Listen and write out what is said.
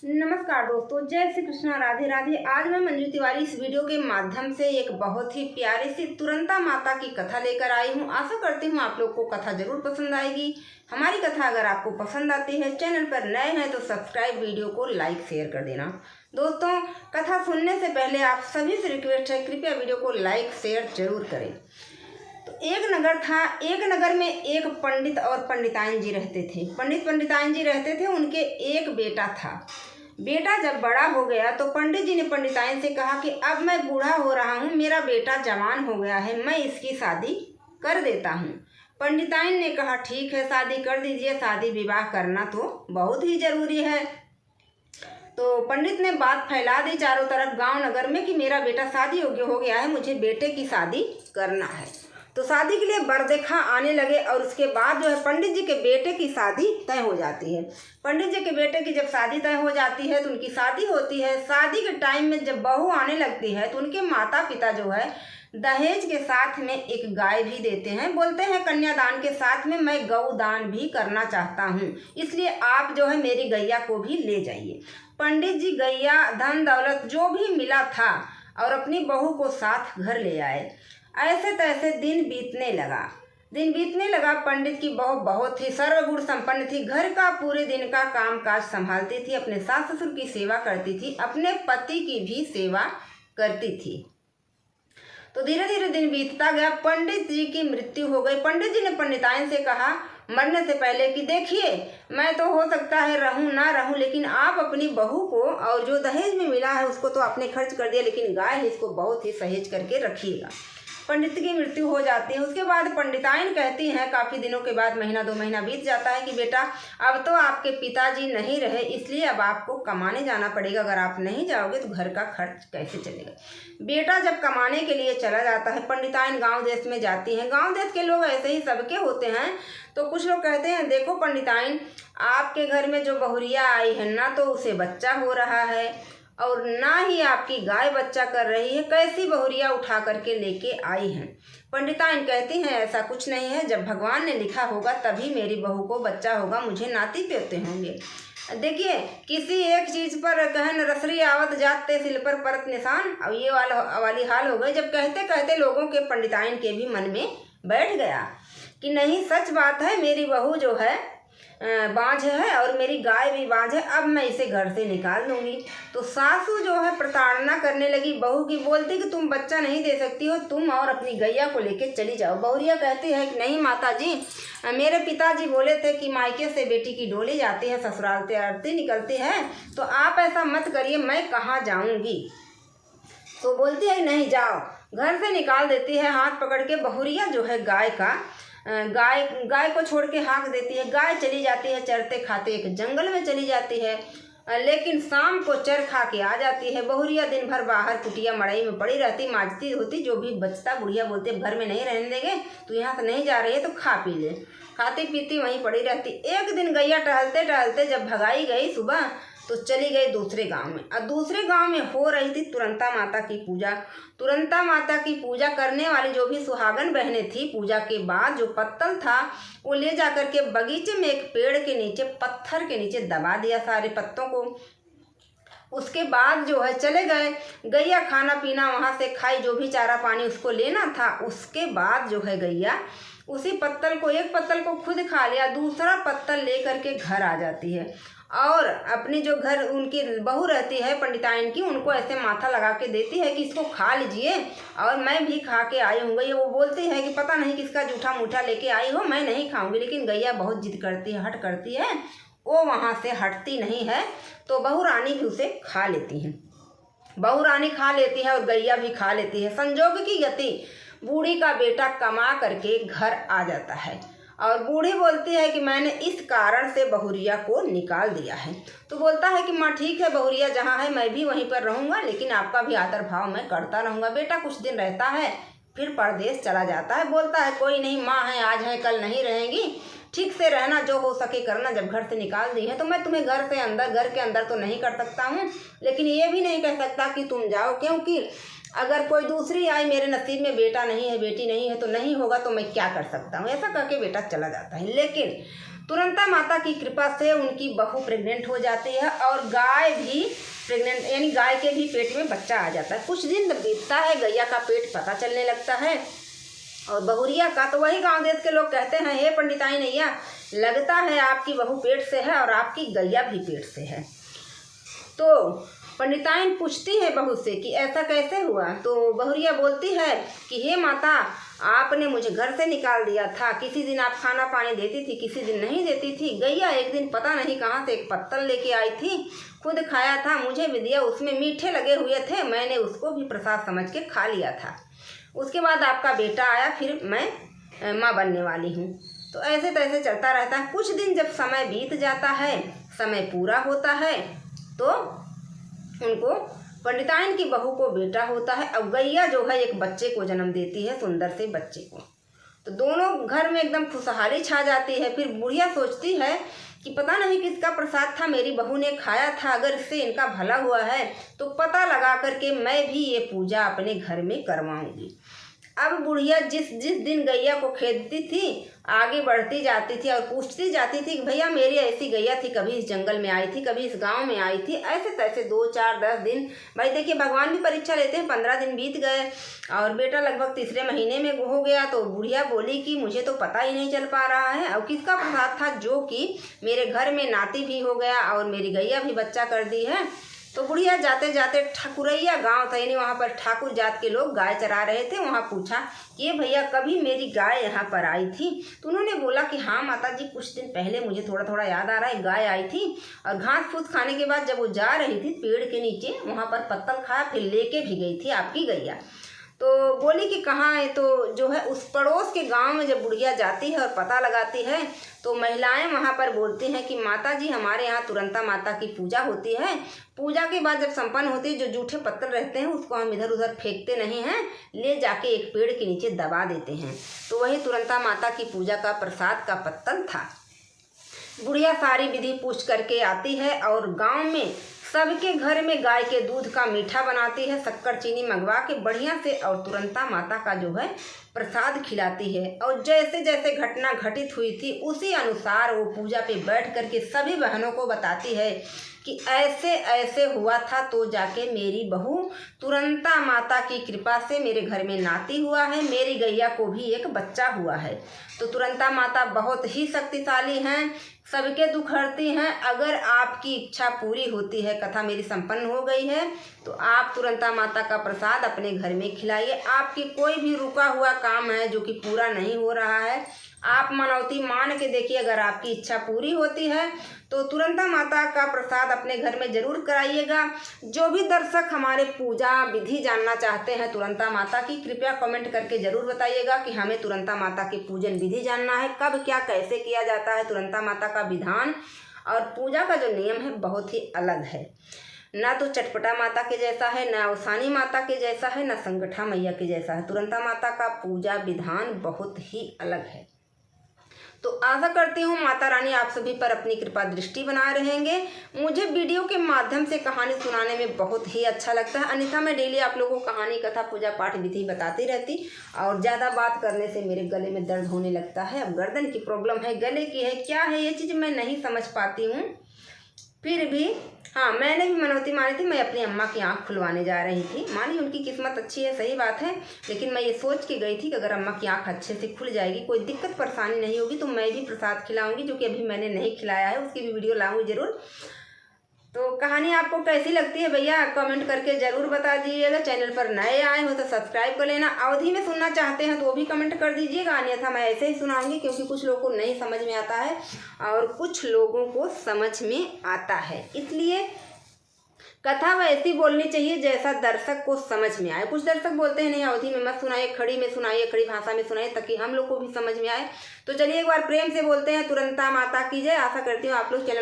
नमस्कार दोस्तों, जय श्री कृष्णा, राधे राधे। आज मैं मंजू तिवारी इस वीडियो के माध्यम से एक बहुत ही प्यारी सी तुरंता माता की कथा लेकर आई हूँ। आशा करती हूँ आप लोग को कथा जरूर पसंद आएगी। हमारी कथा अगर आपको पसंद आती है, चैनल पर नए हैं तो सब्सक्राइब, वीडियो को लाइक शेयर कर देना। दोस्तों, कथा सुनने से पहले आप सभी से रिक्वेस्ट है, कृपया वीडियो को लाइक शेयर जरूर करें। तो एक नगर था। एक नगर में एक पंडित और पंडिताइन जी रहते थे। पंडित पंडिताइन जी रहते थे। उनके एक बेटा था। बेटा जब बड़ा हो गया तो पंडित जी ने पंडिताइन से कहा कि अब मैं बूढ़ा हो रहा हूँ, मेरा बेटा जवान हो गया है, मैं इसकी शादी कर देता हूँ। पंडिताइन ने कहा ठीक है, शादी कर दीजिए, शादी विवाह करना तो बहुत ही ज़रूरी है। तो पंडित ने बात फैला दी चारों तरफ गांव नगर में कि मेरा बेटा शादी योग्य हो गया है, मुझे बेटे की शादी करना है। तो शादी के लिए बर देखा आने लगे और उसके बाद जो है पंडित जी के बेटे की शादी तय हो जाती है। पंडित जी के बेटे की जब शादी तय हो जाती है तो उनकी शादी होती है। शादी के टाइम में जब बहू आने लगती है तो उनके माता पिता जो है दहेज के साथ में एक गाय भी देते हैं। बोलते हैं कन्यादान के साथ में मैं गौ दान भी करना चाहता हूँ, इसलिए आप जो है मेरी गैया को भी ले जाइए। पंडित जी गैया, धन दौलत जो भी मिला था और अपनी बहू को साथ घर ले आए। ऐसे तैसे दिन बीतने लगा। पंडित की बहू बहुत ही सर्वगुण संपन्न थी। घर का पूरे दिन का काम काज संभालती थी, अपने सास ससुर की सेवा करती थी, अपने पति की भी सेवा करती थी। तो धीरे धीरे दिन बीतता गया। पंडित जी की मृत्यु हो गई। पंडित जी ने पंडिताइन से कहा मरने से पहले कि देखिए, मैं तो हो सकता है रहूं ना रहूं, लेकिन आप अपनी बहू को और जो दहेज में मिला है उसको तो आपने खर्च कर दिया, लेकिन गाय है इसको बहुत ही सहेज करके रखिएगा। पंडित की मृत्यु हो जाती है। उसके बाद पंडिताइन कहती हैं, काफ़ी दिनों के बाद, महीना 2 महीना बीत जाता है, कि बेटा अब तो आपके पिताजी नहीं रहे, इसलिए अब आपको कमाने जाना पड़ेगा। अगर आप नहीं जाओगे तो घर का खर्च कैसे चलेगा। बेटा जब कमाने के लिए चला जाता है, पंडिताइन गांव देश में जाती हैं। गांव देश के लोग ऐसे ही सबके होते हैं। तो कुछ लोग कहते हैं देखो पंडिताइन, आपके घर में जो बहुरिया आई है ना तो उसे बच्चा हो रहा है और ना ही आपकी गाय बच्चा कर रही है, कैसी बहुरिया उठा करके लेके आई हैं। पंडिताइन कहती हैं ऐसा कुछ नहीं है, जब भगवान ने लिखा होगा तभी मेरी बहू को बच्चा होगा, मुझे नाती पोते होंगे। देखिए, किसी एक चीज़ पर कहन रसरी आवत जाते सिल पर परत निशान, अब ये वाली हाल हो गई। जब कहते कहते लोगों के पंडिताइन के भी मन में बैठ गया कि नहीं, सच बात है, मेरी बहू जो है बाँझ है और मेरी गाय भी बाँझ है, अब मैं इसे घर से निकाल दूंगी। तो सासू जो है प्रताड़ना करने लगी बहू की, बोलती कि तुम बच्चा नहीं दे सकती हो, तुम और अपनी गैया को लेके चली जाओ। बहुरिया कहती है कि नहीं माता जी, मेरे पिताजी बोले थे कि मायके से बेटी की डोली जाती है, ससुराल से आरती निकलती है, तो आप ऐसा मत करिए, मैं कहाँ जाऊँगी। तो बोलती है नहीं जाओ, घर से निकाल देती है हाथ पकड़ के। बहुरिया जो है गाय को छोड़ के हाँक देती है। गाय चली जाती है चरते खाते, एक जंगल में चली जाती है, लेकिन शाम को चर खा के आ जाती है। बहुरिया दिन भर बाहर कुटिया मड़ई में पड़ी रहती, मांजती होती, जो भी बचता। बुढ़िया बोलती है घर में नहीं रहने देंगे, तो यहाँ से नहीं जा रही है तो खा पी ले। खाती पीती वहीं पड़ी रहती। एक दिन गैया टहलते टहलते जब भगाई गई सुबह, तो चली गई दूसरे गांव में। और दूसरे गांव में हो रही थी तुरंता माता की पूजा। तुरंता माता की पूजा करने वाली जो भी सुहागन बहनें थी, पूजा के बाद जो पत्तल था वो ले जा कर के बगीचे में एक पेड़ के नीचे, पत्थर के नीचे दबा दिया सारे पत्तों को। उसके बाद जो है चले गए। गैया खाना पीना वहाँ से खाई, जो भी चारा पानी उसको लेना था। उसके बाद जो है गैया उसी पत्तल को, एक पत्तल को खुद खा लिया, दूसरा पत्तल ले करके घर आ जाती है और अपनी जो घर उनकी बहू रहती है पंडिताइन की, उनको ऐसे माथा लगा के देती है कि इसको खा लीजिए और मैं भी खा के आई हूँ। ये वो बोलती है कि पता नहीं किसका जूठा मूठा लेके आई हो, मैं नहीं खाऊंगी। लेकिन गैया बहुत जिद करती है, हट करती है, वो वहाँ से हटती नहीं है। तो बहू रानी भी उसे खा लेती हैं। बहू रानी खा लेती है और गैया भी खा लेती है। संजोग की गति, बूढ़ी का बेटा कमा करके घर आ जाता है और बूढ़ी बोलती है कि मैंने इस कारण से बहुरिया को निकाल दिया है। तो बोलता है कि माँ ठीक है, बहुरिया जहाँ है मैं भी वहीं पर रहूँगा, लेकिन आपका भी आदर भाव मैं करता रहूँगा। बेटा कुछ दिन रहता है फिर परदेश चला जाता है। बोलता है कोई नहीं माँ है, आज है कल नहीं रहेंगी, ठीक से रहना, जो हो सके करना। जब घर से निकाल दी है तो मैं तुम्हें घर के अंदर तो नहीं कर सकता हूँ, लेकिन ये भी नहीं कह सकता कि तुम जाओ, क्योंकि अगर कोई दूसरी आई, मेरे नसीब में बेटा नहीं है, बेटी नहीं है, तो नहीं होगा, तो मैं क्या कर सकता हूँ। ऐसा करके बेटा चला जाता है। लेकिन तुरंता माता की कृपा से उनकी बहू प्रेग्नेंट हो जाती है और गाय भी प्रेग्नेंट, यानी गाय के भी पेट में बच्चा आ जाता है। कुछ दिन बीतता है, गैया का पेट पता चलने लगता है और बहुरिया का। तो वही गांव देश के लोग कहते हैं, हे पंडिताई नैया, लगता है आपकी बहू पेट से है और आपकी गैया भी पेट से है। तो पंडिताइन पूछती है बहू से कि ऐसा कैसे हुआ। तो बहुरिया बोलती है कि हे माता, आपने मुझे घर से निकाल दिया था, किसी दिन आप खाना पानी देती थी, किसी दिन नहीं देती थी। गैया एक दिन पता नहीं कहाँ से एक पत्तल लेके आई थी, खुद खाया था, मुझे भी दिया, उसमें मीठे लगे हुए थे, मैंने उसको भी प्रसाद समझ के खा लिया था। उसके बाद आपका बेटा आया, फिर मैं माँ बनने वाली हूँ। तो ऐसे तैसे चलता रहता है। कुछ दिन जब समय बीत जाता है, समय पूरा होता है, तो उनको पंडिताइन की बहू को बेटा होता है। अब गैया जो है एक बच्चे को जन्म देती है, सुंदर से बच्चे को। तो दोनों घर में एकदम खुशहाली छा जाती है। फिर बुढ़िया सोचती है कि पता नहीं किसका प्रसाद था, मेरी बहू ने खाया था, अगर इससे इनका भला हुआ है तो पता लगा करके मैं भी ये पूजा अपने घर में करवाऊंगी। अब बुढ़िया जिस दिन गैया को खेदती थी, आगे बढ़ती जाती थी और पूछती जाती थी कि भैया मेरी ऐसी गैया थी, कभी इस जंगल में आई थी, कभी इस गांव में आई थी। ऐसे तैसे 2 4 10 दिन, भाई देखिए भगवान भी परीक्षा लेते हैं। 15 दिन बीत गए और बेटा लगभग तीसरे महीने में हो गया। तो बुढ़िया बोली कि मुझे तो पता ही नहीं चल पा रहा है और किसका प्रसाद था जो कि मेरे घर में नाती भी हो गया और मेरी गैया भी बच्चा कर दी है। तो बुढ़िया जाते जाते ठाकुरैया गांव था, यानी वहाँ पर ठाकुर जात के लोग गाय चरा रहे थे। वहाँ पूछा कि ये भैया कभी मेरी गाय यहाँ पर आई थी। तो उन्होंने बोला कि हाँ माता जी, कुछ दिन पहले मुझे थोड़ा थोड़ा याद आ रहा है, गाय आई थी और घास फूस खाने के बाद जब वो जा रही थी पेड़ के नीचे, वहाँ पर पत्तल खाया, फिर लेके भी गई थी आपकी गैया। तो बोली कि कहाँ है। तो जो है उस पड़ोस के गांव में जब बुढ़िया जाती है और पता लगाती है, तो महिलाएं वहां पर बोलती हैं कि माता जी, हमारे यहाँ तुरंता माता की पूजा होती है। पूजा के बाद जब संपन्न होती है, जो जूठे पत्तल रहते हैं उसको हम इधर उधर फेंकते नहीं हैं, ले जाके एक पेड़ के नीचे दबा देते हैं। तो वही तुरंता माता की पूजा का प्रसाद का पत्तल था। बुढ़िया सारी विधि पूछ करके आती है और गाँव में सबके घर में गाय के दूध का मीठा बनाती है, शक्कर चीनी मंगवा के बढ़िया से, और तुरंता माता का जो है प्रसाद खिलाती है। और जैसे जैसे घटना घटित हुई थी उसी अनुसार वो पूजा पे बैठ करके सभी बहनों को बताती है कि ऐसे ऐसे हुआ था, तो जाके मेरी बहू तुरंता माता की कृपा से मेरे घर में नाती हुआ है, मेरी गैया को भी एक बच्चा हुआ है। तो तुरंता माता बहुत ही शक्तिशाली हैं, सबके दुख हरती हैं। अगर आपकी इच्छा पूरी होती है, कथा मेरी संपन्न हो गई है, तो आप तुरंता माता का प्रसाद अपने घर में खिलाइए। आपकी कोई भी रुका हुआ काम है जो कि पूरा नहीं हो रहा है, आप मनौती मान के देखिए। अगर आपकी इच्छा पूरी होती है तो तुरंता माता का प्रसाद अपने घर में जरूर कराइएगा। जो भी दर्शक हमारे पूजा विधि जानना चाहते हैं तुरंता माता की, कृपया कमेंट करके जरूर बताइएगा कि हमें तुरंता माता की पूजन विधि जानना है, कब क्या कैसे किया जाता है। तुरंता माता का विधान और पूजा का जो नियम है बहुत ही अलग है, ना तो चटपटा माता के जैसा है, ना उसानी माता के जैसा है, ना संगठा मैया के जैसा है। तुरंता माता का पूजा विधान बहुत ही अलग है। तो आशा करती हूँ माता रानी आप सभी पर अपनी कृपा दृष्टि बनाए रहेंगे। मुझे वीडियो के माध्यम से कहानी सुनाने में बहुत ही अच्छा लगता है, अन्यथा मैं डेली आप लोगों को कहानी कथा पूजा पाठ विधि बताती रहती, और ज़्यादा बात करने से मेरे गले में दर्द होने लगता है। अब गर्दन की प्रॉब्लम है, गले की है, क्या है ये चीज़ मैं नहीं समझ पाती हूँ। फिर भी हाँ, मैंने भी मनौती मानी थी, मैं अपनी अम्मा की आँख खुलवाने जा रही थी। मानी उनकी किस्मत अच्छी है, सही बात है, लेकिन मैं ये सोच के गई थी कि अगर अम्मा की आँख अच्छे से खुल जाएगी, कोई दिक्कत परेशानी नहीं होगी, तो मैं भी प्रसाद खिलाऊंगी, जो कि अभी मैंने नहीं खिलाया है, उसकी भी वीडियो लाऊंगी ज़रूर। तो कहानी आपको कैसी लगती है भैया, कमेंट करके ज़रूर बता दीजिएगा। चैनल पर नए आए हो तो सब्सक्राइब कर लेना। अवधि में सुनना चाहते हैं तो वो भी कमेंट कर दीजिएगा, अन्यथा मैं ऐसे ही सुनाऊंगी, क्योंकि कुछ लोगों को नहीं समझ में आता है और कुछ लोगों को समझ में आता है। इसलिए कथा वैसी बोलनी चाहिए जैसा दर्शक को समझ में आए। कुछ दर्शक बोलते हैं नहीं अवधि में मत सुनाइए, खड़ी में सुनाइए, खड़ी भाषा में सुनाइए, ताकि हम लोग को भी समझ में आए। तो चलिए एक बार प्रेम से बोलते हैं तुरंता माता की जय। आशा करती हूँ आप लोग चैनल